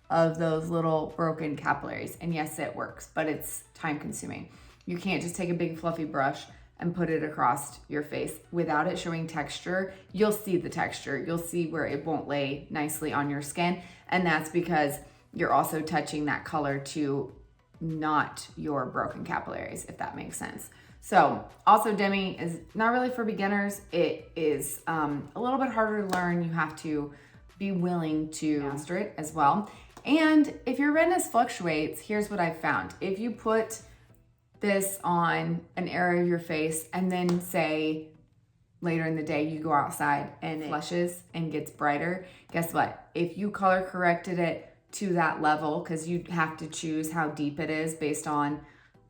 A: of those little broken capillaries. And yes, it works, but it's time consuming. You can't just take a big fluffy brush and put it across your face without it showing texture. You'll see the texture. You'll see where it won't lay nicely on your skin. And that's because you're also touching that color to not your broken capillaries, if that makes sense. So also Demi is not really for beginners. It is a little bit harder to learn. You have to be willing to master it as well. And if your redness fluctuates, here's what I've found. If you put this on an area of your face and then say later in the day you go outside and it flushes and gets brighter, guess what? If you color corrected it to that level, because you have to choose how deep it is based on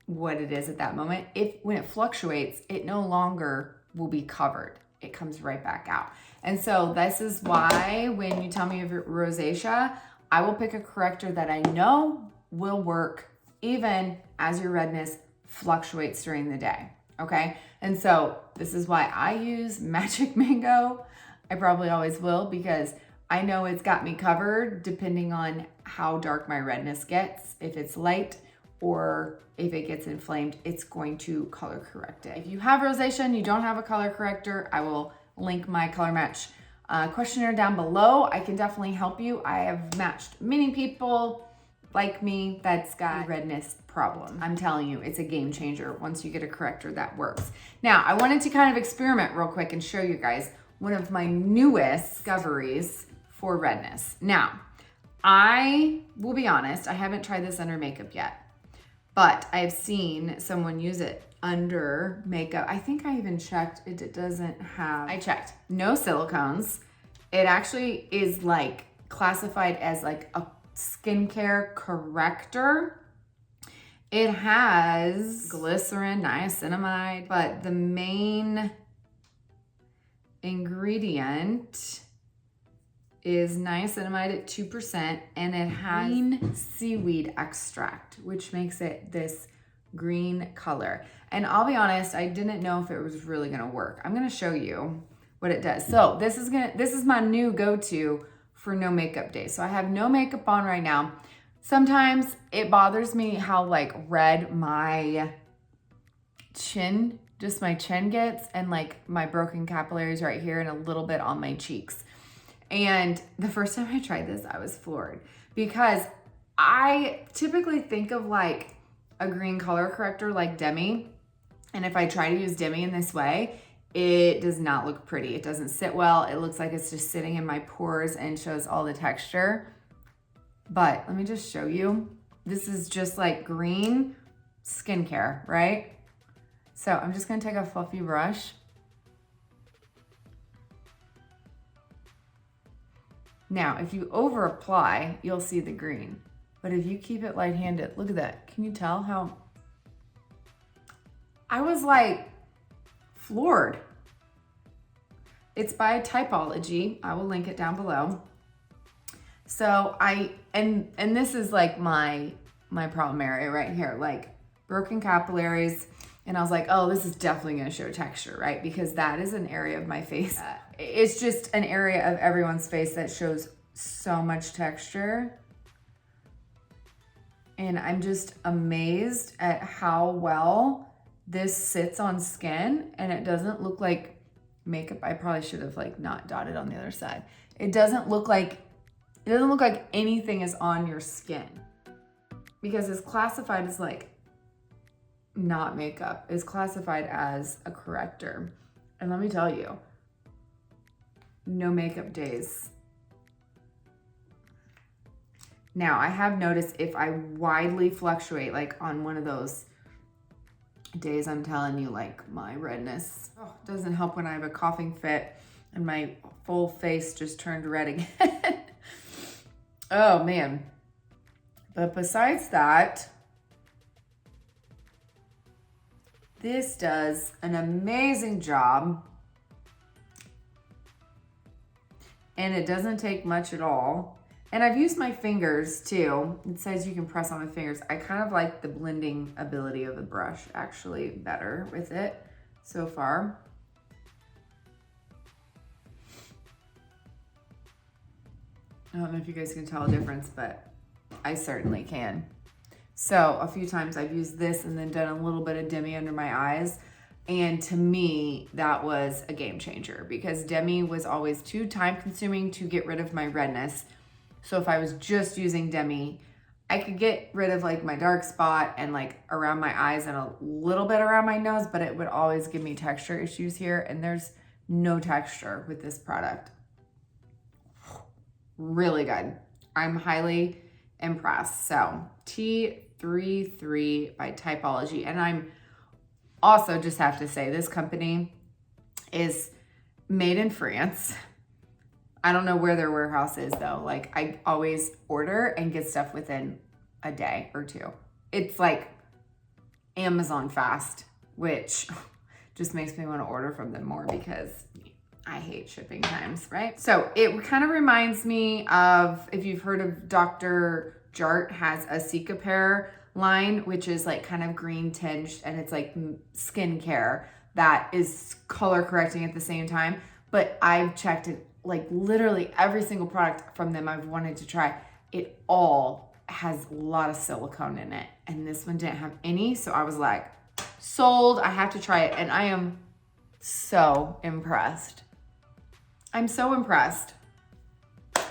A: what it is at that moment. When it fluctuates, it no longer will be covered. It comes right back out. And so this is why when you tell me of your rosacea, I will pick a corrector that I know will work even as your redness fluctuates during the day. Okay. And so this is why I use Magic Mango. I probably always will, because I know it's got me covered depending on how dark my redness gets. If it's light or if it gets inflamed, it's going to color correct it. If you have rosacea and you don't have a color corrector, I will link my color match questionnaire down below. I can definitely help you. I have matched many people like me that's got a redness problem. I'm telling you, it's a game changer once you get a corrector that works. Now, I wanted to kind of experiment real quick and show you guys one of my newest discoveries for redness. Now, I will be honest, I haven't tried this under makeup yet, but I've seen someone use it under makeup. I think I even checked, it doesn't have, I checked, no silicones. It actually is like classified as like a skincare corrector. It has glycerin, niacinamide, but the main ingredient is niacinamide at 2%, and it has green seaweed extract, which makes it this green color. And I'll be honest, I didn't know if it was really gonna work. I'm gonna show you what it does. So this is my new go-to for no makeup day. So I have no makeup on right now. Sometimes it bothers me how like red my chin, just my chin gets, and like my broken capillaries right here and a little bit on my cheeks. And the first time I tried this, I was floored, because I typically think of like a green color corrector like Demi. And if I try to use Demi in this way, it does not look pretty. It doesn't sit well. It looks like it's just sitting in my pores and shows all the texture. But let me just show you. This is just like green skincare, right? So I'm just gonna take a fluffy brush. Now, if you over apply, you'll see the green. But if you keep it light-handed, look at that. Can you tell how? I was like floored. It's by Typology. I will link it down below. So and this is like my problem area right here, like broken capillaries. And I was like, oh, this is definitely gonna show texture, right? Because that is an area of my face. It's just an area of everyone's face that shows so much texture. And I'm just amazed at how well this sits on skin, and it doesn't look like makeup. I probably should have like not dotted on the other side. It doesn't look like anything is on your skin, because it's classified as like not makeup. It's classified as a corrector. And let me tell you, no makeup days. Now, I have noticed if I widely fluctuate, like on one of those days, I'm telling you, like my redness doesn't help when I have a coughing fit and my full face just turned red again. Oh man. But besides that, this does an amazing job, and it doesn't take much at all. And I've used my fingers too. It says you can press on my fingers. I kind of like the blending ability of the brush actually better with it so far. I don't know if you guys can tell a difference, but I certainly can. So a few times I've used this and then done a little bit of Demi under my eyes. And to me, that was a game changer, because Demi was always too time consuming to get rid of my redness. So if I was just using Demi, I could get rid of like my dark spot and like around my eyes and a little bit around my nose, but it would always give me texture issues here, and there's no texture with this product. Really good. I'm highly impressed. So T33 by Typology. And I'm also just have to say this company is made in France. I don't know where their warehouse is though. Like I always order and get stuff within a day or two. It's like Amazon fast, which just makes me want to order from them more because I hate shipping times, right? So it kind of reminds me of, if you've heard of Dr. Jart has a Cicapair line, which is like kind of green tinged, and it's like skincare that is color correcting at the same time. But I've checked it, like literally every single product from them I've wanted to try, it all has a lot of silicone in it. And this one didn't have any. So I was like, sold, I have to try it. And I am so impressed. I'm so impressed.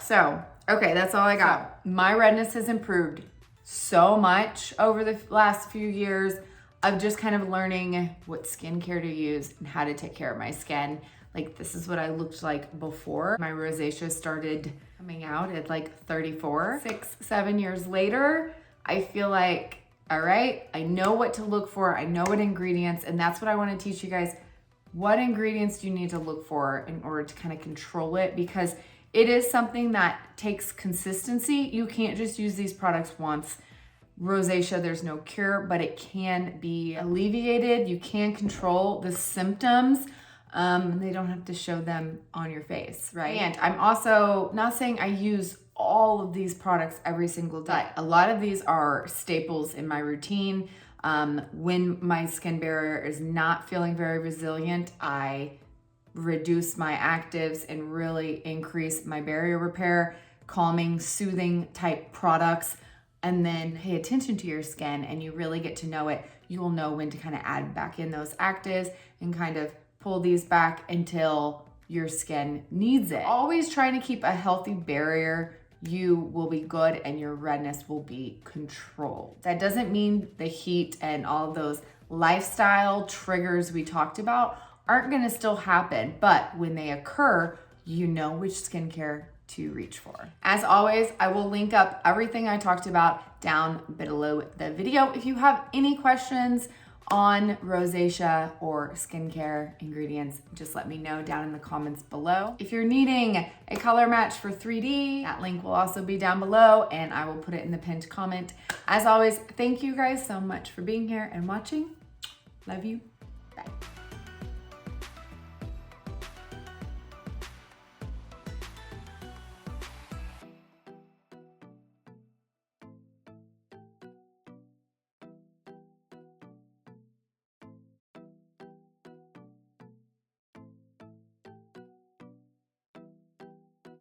A: So, okay, that's all I got. So, my redness has improved so much over the last few years of just kind of learning what skincare to use and how to take care of my skin. Like this is what I looked like before my rosacea started coming out at like 34. 6-7 years later, I feel like, all right, I know what to look for. I know what ingredients, and that's what I want to teach you guys. What ingredients do you need to look for in order to kind of control it? Because it is something that takes consistency. You can't just use these products once. Rosacea, there's no cure, but it can be alleviated. You can control the symptoms. They don't have to show them on your face, right? And I'm also not saying I use all of these products every single day. A lot of these are staples in my routine. When my skin barrier is not feeling very resilient, I reduce my actives and really increase my barrier repair, calming, soothing type products, and then pay attention to your skin and you really get to know it. You will know when to kind of add back in those actives and kind of pull these back until your skin needs it. Always trying to keep a healthy barrier. You will be good and your redness will be controlled. That doesn't mean the heat and all those lifestyle triggers we talked about aren't gonna still happen, but when they occur, you know which skincare to reach for. As always, I will link up everything I talked about down below the video. If you have any questions on rosacea or skincare ingredients, just let me know down in the comments below. If you're needing a color match for 3D, that link will also be down below and I will put it in the pinned comment. As always, thank you guys so much for being here and watching. Love you.